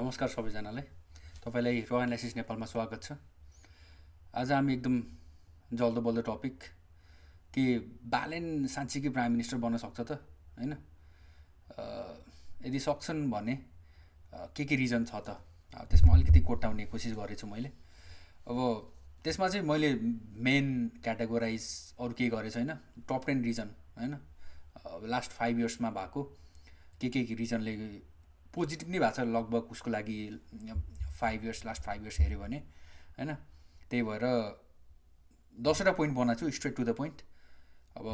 नमस्कार सबैजनालाई। तपाईँलाई र एनालाइसिस नेपालमा स्वागत छ। आज हामी एकदम जल्दो बल्दो टपिक कि बालेन साँच्चीकै प्राइम मिनिस्टर बन्न सक्छ त हैन। यदि सक्छन् भने के रिजन छ त त्यसमा अलिकति कोट्याउने कोसिस गरेछु मैले। अब त्यसमा चाहिँ मैले मेन क्याटेगोराइज अरू केही गरेको छैन। टप 10 रिजन हैन लास्ट 5 इयर्समा भएको के रिजनले पोजिटिभ नै भएको छ लगभग उसको लागि 5 इयर्स लास्ट 5 इयर्स हेऱ्यो भने हैन। त्यही भएर 10वटा पोइन्ट बनाएको छु स्ट्रेट टु द पोइन्ट। अब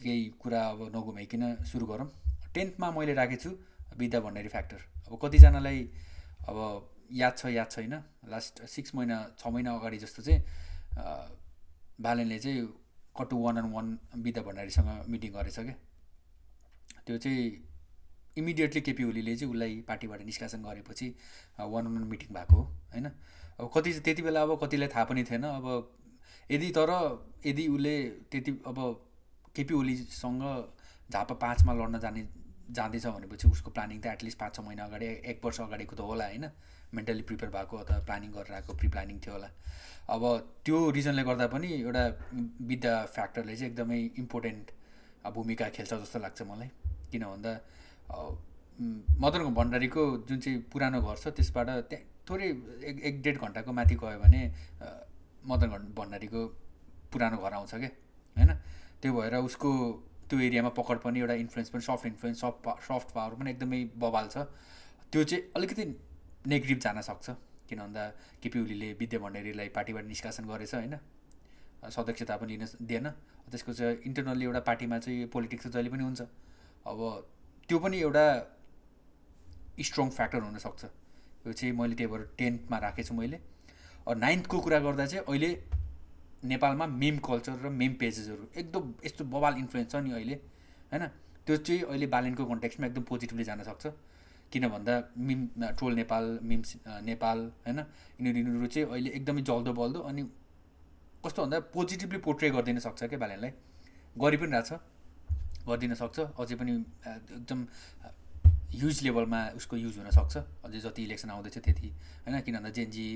केही कुरा अब नघुमाइकन सुरु गरौँ। 10th मा मैले राखेको छु विद्या भण्डारी फ्याक्टर। अब कतिजनालाई अब याद छैन लास्ट 6 महिना 6 महिना अगाडि जस्तो चाहिँ बालेनले चाहिँ कटु 1-on-1 विद्या भण्डारीसँग मिटिङ गरेछ क्या। त्यो चाहिँ इमिडिएटली केपी ओलीले चाहिँ उसलाई पार्टीबाट निष्कासन गरेपछि 1-on-1 मिटिङ भएको हो हैन। अब कति त्यति बेला अब कतिलाई थाहा पनि थिएन। अब यदि उसले त्यति अब केपी ओलीसँग झापा 5मा लड्न जाँदैछ भनेपछि उसको प्लानिङ त एटलिस्ट 5-6 महिना अगाडि 1 वर्ष अगाडिको त होला हैन। मेन्टली प्रिपेयर भएको अथवा प्लानिङ गरेर आएको प्रि प्लानिङ थियो होला। अब त्यो रिजनले गर्दा पनि एउटा विद्या फ्याक्टरले चाहिँ एकदमै इम्पोर्टेन्ट भूमिका खेल्छ जस्तो लाग्छ मलाई। किन भन्दा मदन भण्डारीको जुन चाहिँ पुरानो घर छ त्यसबाट त्यहाँ थोरै 1-1.5 घन्टाको माथि गयो भने मदन भण्डारीको पुरानो घर आउँछ क्या हैन। त्यो भएर उसको त्यो एरियामा पकड पनि एउटा इन्फ्लुएन्स पनि सफ्ट इन्फ्लुएन्स सफ्ट पावर पनि एकदमै बबाल छ। त्यो चाहिँ अलिकति नेगेटिभ जान सक्छ। किन भन्दा केपी ओलीले विद्या भण्डारीलाई पार्टीबाट निष्कासन गरेछ हैन। सदस्यता पनि लिन दिएन। त्यसको चाहिँ इन्टरनल्ली एउटा पार्टीमा चाहिँ पोलिटिक्स जहिले पनि हुन्छ। अब त्यो पनि एउटा स्ट्रङ फ्याक्टर हुनसक्छ। यो चाहिँ मैले त्यही भएर 10th मा राखेको छु मैले। और 9th को कुरा गर्दा चाहिँ अहिले नेपालमा मेम कल्चर र मेम पेजेसहरू एकदम यस्तो बबाल इन्फ्लुएन्स छ नि अहिले हैन। त्यो चाहिँ अहिले बालेनको कन्टेक्स्टमा एकदम पोजिटिभली जान सक्छ। किन भन्दा meme troll Nepal memes Nepal हैन यिनीहरू चाहिँ अहिले एकदमै जल्दो बल्दो अनि कस्तो भन्दा पोजिटिभली पोर्ट्रे गरिदिन सक्छ क्या बालेनलाई। गरि पनि रहेछ गरिदिन सक्छ। अझै पनि एकदम ह्युज लेभलमा उसको युज हुनसक्छ अझै जति इलेक्सन आउँदैछ त्यति हैन। किन भन्दा जेनजी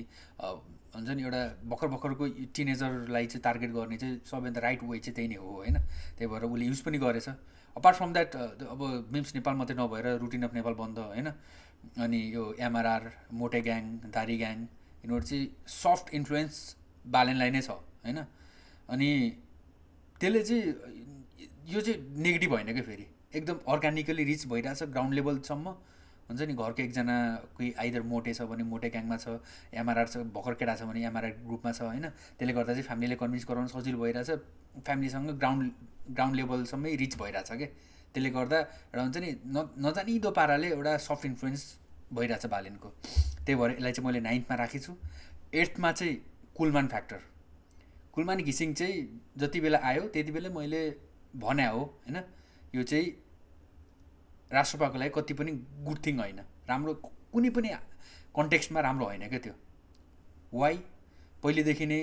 हुन्छ नि एउटा भर्खरको टिनेजरलाई चाहिँ टार्गेट गर्ने चाहिँ सबैभन्दा राइट वे चाहिँ त्यही नै हो हैन। त्यही भएर उसले युज पनि गरेछ। अपार्ट फ्रम द्याट अब मिम्स नेपाल मात्रै नभएर रुटिन अफ नेपाल बन्द हैन। अनि यो एमआरआर मोटे ग्याङ दारी ग्याङ यिनीहरू चाहिँ सफ्ट इन्फ्लुएन्स बालेनलाई नै छ हैन। अनि त्यसले चाहिँ यो चाहिँ नेगेटिभ होइन क्या। फेरि एकदम अर्ग्यानिकली रिच भइरहेछ ग्राउन्ड लेभलसम्म हुन्छ नि। घरको एकजना कोही आइदर मोटे छ भने मोटे ग्याङमा छ, एमआरआर छ भर्खर केटा छ भने एमआरआर ग्रुपमा छ हैन। त्यसले गर्दा चाहिँ फ्यामिलीले कन्भिन्स गराउन सजिलो भइरहेछ। फ्यामिलीसँग ग्राउन्ड लेभलसम्मै रिच भइरहेछ क्या। त्यसले गर्दा एउटा हुन्छ नि नजानिदो पाराले एउटा सफ्ट इन्फ्लुएन्स भइरहेछ बालेनको। त्यही भएर यसलाई चाहिँ मैले 9th मा राखेको छु। 8th मा चाहिँ कुलमान फ्याक्टर। कुलमान घिसिङ चाहिँ जति बेला आयो त्यति बेला मैले भने हो हैन। यो चाहिँ राष्ट्रपाको लागि कति पनि गुड थिङ होइन, राम्रो कुनै पनि कन्टेक्स्टमा राम्रो होइन क्या त्यो। वाइ पहिलेदेखि नै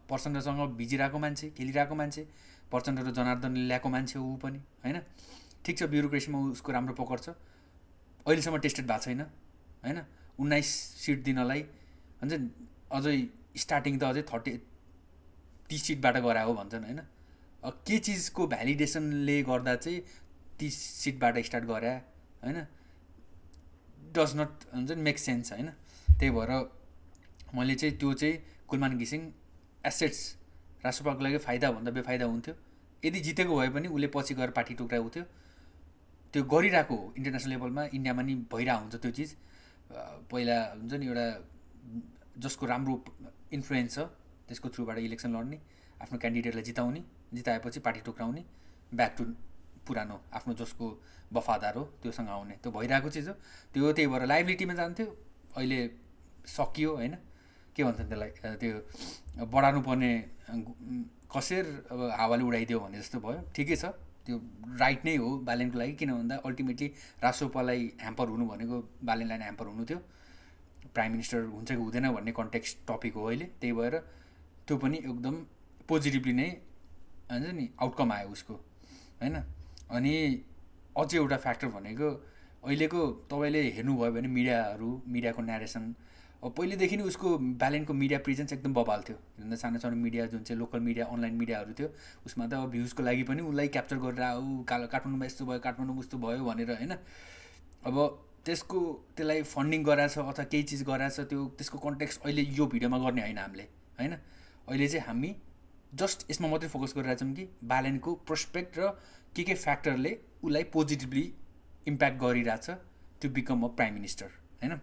प्रचण्डसँग भिजिरहेको मान्छे खेलिरहेको मान्छे प्रचण्ड र जनार्दनले ल्याएको मान्छे हो ऊ पनि हैन। ठिक छ ब्युरोक्रेसीमा उसको राम्रो पकड छ। अहिलेसम्म टेस्टेड भएको छैन हैन। 19 सिट दिनलाई हुन्छ अझै स्टार्टिङ त अझै 30 सिटबाट गरायो भन्छन् हैन। के चिजको भ्यालिडेसनले गर्दा चाहिँ 30 सिटबाट स्टार्ट गरे हैन डज नट हुन्छ नि मेक सेन्स हैन। त्यही भएर मैले चाहिँ त्यो चाहिँ कुलमान घिसिङ एसेट्स राष्ट्रपाको लागि फाइदा भन्दा बेफाइदा हुन्थ्यो। यदि जितेको भए पनि उसले पछि गएर पार्टी टुक्राउँथ्यो। त्यो गरिरहेको हो इन्टरनेसनल लेभलमा इन्डियामा नि भइरहेको हुन्छ त्यो चिज। पहिला हुन्छ नि एउटा जसको राम्रो इन्फ्लुएन्स छ त्यसको थ्रुबाट इलेक्सन लड्ने आफ्नो क्यान्डिडेटलाई जिताएपछि पार्टी टुक्राउने ब्याक टु पुरानो आफ्नो जसको वफादार हो त्योसँग आउने त्यो भइरहेको चिज हो त्यो। त्यही भएर लाइबिलिटीमा जान्थ्यो। अहिले सकियो हैन। के भन्छन् त्यसलाई त्यो बढाउनु पर्ने कसेर अब हावाले उडाइदियो भने जस्तो भयो। ठिकै छ त्यो राइट नै हो बालेनको लागि। किन भन्दा अल्टिमेटली राष्ट्रपालाई ह्याम्पर हुनु भनेको बालेनलाई नै ह्याम्पर हुनु थियो। प्राइम मिनिस्टर हुन्छ कि हुँदैन भन्ने कन्टेक्स्ट टपिक हो अहिले। त्यही भएर त्यो पनि एकदम पोजिटिभली नै हुन्छ नि आउटकम आयो उसको हैन। अनि अझै एउटा फ्याक्टर भनेको अहिलेको तपाईँले हेर्नुभयो भने मिडियाको न्यारेसन अब पहिलेदेखि नै उसको ब्यालेनको मिडिया प्रेजेन्स एकदम बबाल थियो। किनभने सानो सानो मिडिया जुन चाहिँ लोकल मिडिया अनलाइन मिडियाहरू थियो उसमा त अब भ्युजको लागि पनि उसलाई क्याप्चर गरेर काठमाडौँमा यस्तो भयो, काठमाडौँमा उस्तो भयो भनेर होइन। अब त्यसलाई फन्डिङ गराएको छ अथवा केही चिज गराएको छ, त्यसको कन्टेक्स्ट अहिले यो भिडियोमा गर्ने होइन हामीले होइन। अहिले चाहिँ हामी जस्ट यसमा मात्रै फोकस गरिरहेछौँ कि ब्यालेनको प्रोस्पेक्ट र के फ्याक्टरले उसलाई पोजिटिभली इम्प्याक्ट गरिरहेछ to become a prime minister होइन।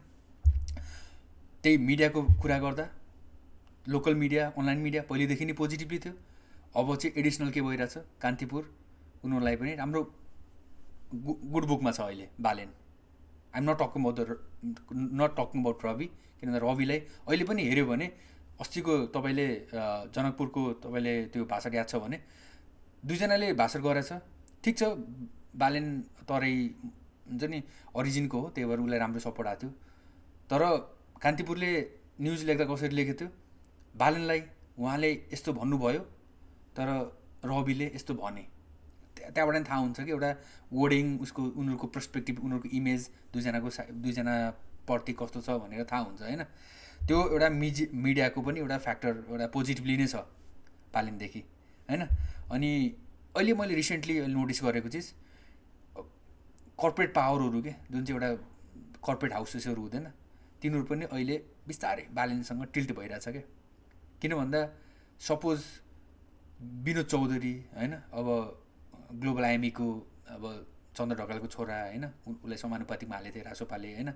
त्यही मिडियाको कुरा गर्दा लोकल मिडिया अनलाइन मिडिया पहिलेदेखि नै पोजिटिभली थियो। अब चाहिँ एडिसनल के भइरहेछ, कान्तिपुर उनीहरूलाई पनि राम्रो गुड बुकमा छ अहिले Balen. I'm not talking about Ravi, किनभने रविलाई अहिले पनि हेऱ्यो भने अस्तिको तपाईँले जनकपुरको तपाईँले त्यो भाषण याद छ भने दुईजनाले भाषण गरेछ, ठिक छ। बालेन तराई हुन्छ नि ओरिजिनको हो, त्यही भएर उसलाई राम्रो सपोर्ट आएको थियो। तर कान्तिपुरले न्युज लेख्दा कसरी लेखेको थियो, बालेनलाई उहाँले यस्तो भन्नुभयो तर रविले यस्तो भने। त्यहाँबाट नि थाहा हुन्छ कि एउटा वर्डिङ उसको उनीहरूको पर्सपेक्टिभ उनीहरूको इमेज दुईजनाप्रति कस्तो छ भनेर थाहा हुन्छ होइन। त्यो एउटा मिडियाको पनि एउटा फ्याक्टर एउटा पोजिटिभली नै छ बालेनदेखि होइन। अनि अहिले मैले रिसेन्टली नोटिस गरेको चिज कर्पोरेट पावरहरू के जुन चाहिँ एउटा कर्पोरेट हाउसेसहरू हुँदैन तिनीहरू पनि अहिले बिस्तारै बालेनसँग टिल्ट भइरहेछ क्या। किन भन्दा सपोज विनोद चौधरी होइन अब ग्लोबल आइएमईको अब चन्द्र ढकालको छोरा होइन, उसलाई समानुपातिकमा हालेको थिएँ रासोपाले होइन।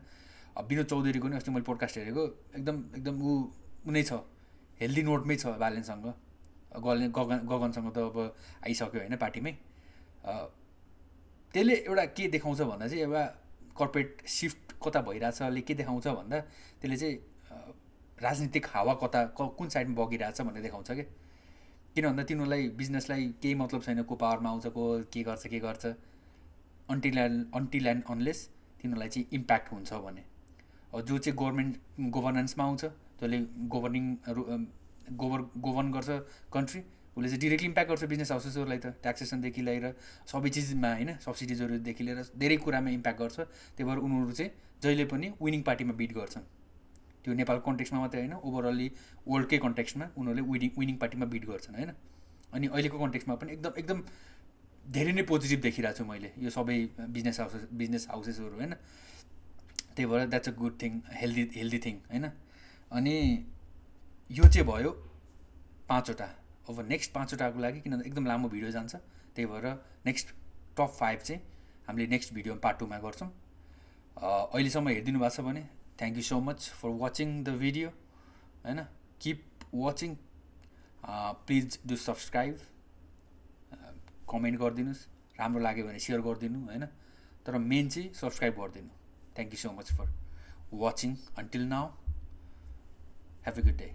अब विनोद चौधरीको नि अस्ति मैले पोडकास्ट हेरेको एकदम ऊ नै छ, हेल्दी नोटमै छ बालेनसँग। गगनसँग त अब आइसक्यो होइन पार्टीमै। त्यसले एउटा के देखाउँछ भन्दा चाहिँ एउटा कर्पोरेट सिफ्ट कता भइरहेछले के देखाउँछ भन्दा त्यसले चाहिँ राजनीतिक हावा कुन साइडमा बगिरहेछ भनेर देखाउँछ क्या। किन भन्दा तिनीहरूलाई बिजनेसलाई केही मतलब छैन को पावरमा आउँछ को के गर्छ अन्टिल एन्ड अनलेस तिनीहरूलाई चाहिँ इम्प्याक्ट हुन्छ भने। अब जो चाहिँ गभर्नेन्समा आउँछ जसले गभर्न गर्छ कन्ट्री, उसले चाहिँ डिरेक्टली इम्प्याक्ट गर्छ बिजनेस हाउसेसहरूलाई त, ट्याक्सेसनदेखि लिएर सबै चिजमा होइन, सब्सिडिजहरूदेखि लिएर धेरै कुरामा इम्प्याक्ट गर्छ। त्यही भएर उनीहरू चाहिँ जहिले पनि विनिङ पार्टीमा बिट गर्छन्। त्यो नेपाल कन्टेक्स्टमा मात्रै होइन, ओभरअली वर्ल्डकै कन्टेक्स्टमा उनीहरूले विनिङ पार्टीमा बिट गर्छन् होइन। अनि अहिलेको कन्टेक्स्टमा पनि एकदम धेरै नै पोजिटिभ देखिरहेको छु मैले यो सबै बिजनेस हाउसेसहरू होइन। त्यही भएर that's a good thing, healthy thing होइन। अनि यो चाहिँ भयो 5वटा। अब नेक्स्ट 5वटाको लागि किनभने एकदम लामो भिडियो जान्छ, त्यही भएर नेक्स्ट टप 5 चाहिँ हामीले नेक्स्ट भिडियो पार्ट 2मा गर्छौँ। अहिलेसम्म हेरिदिनु भएको छ भने thank you so much for watching the video होइन। Keep watching, please do subscribe, comment गरिदिनुहोस्, राम्रो लाग्यो भने सेयर गरिदिनु होइन। तर मेन चाहिँ सब्सक्राइब गरिदिनु। Thank you so much for watching until now, have a good day.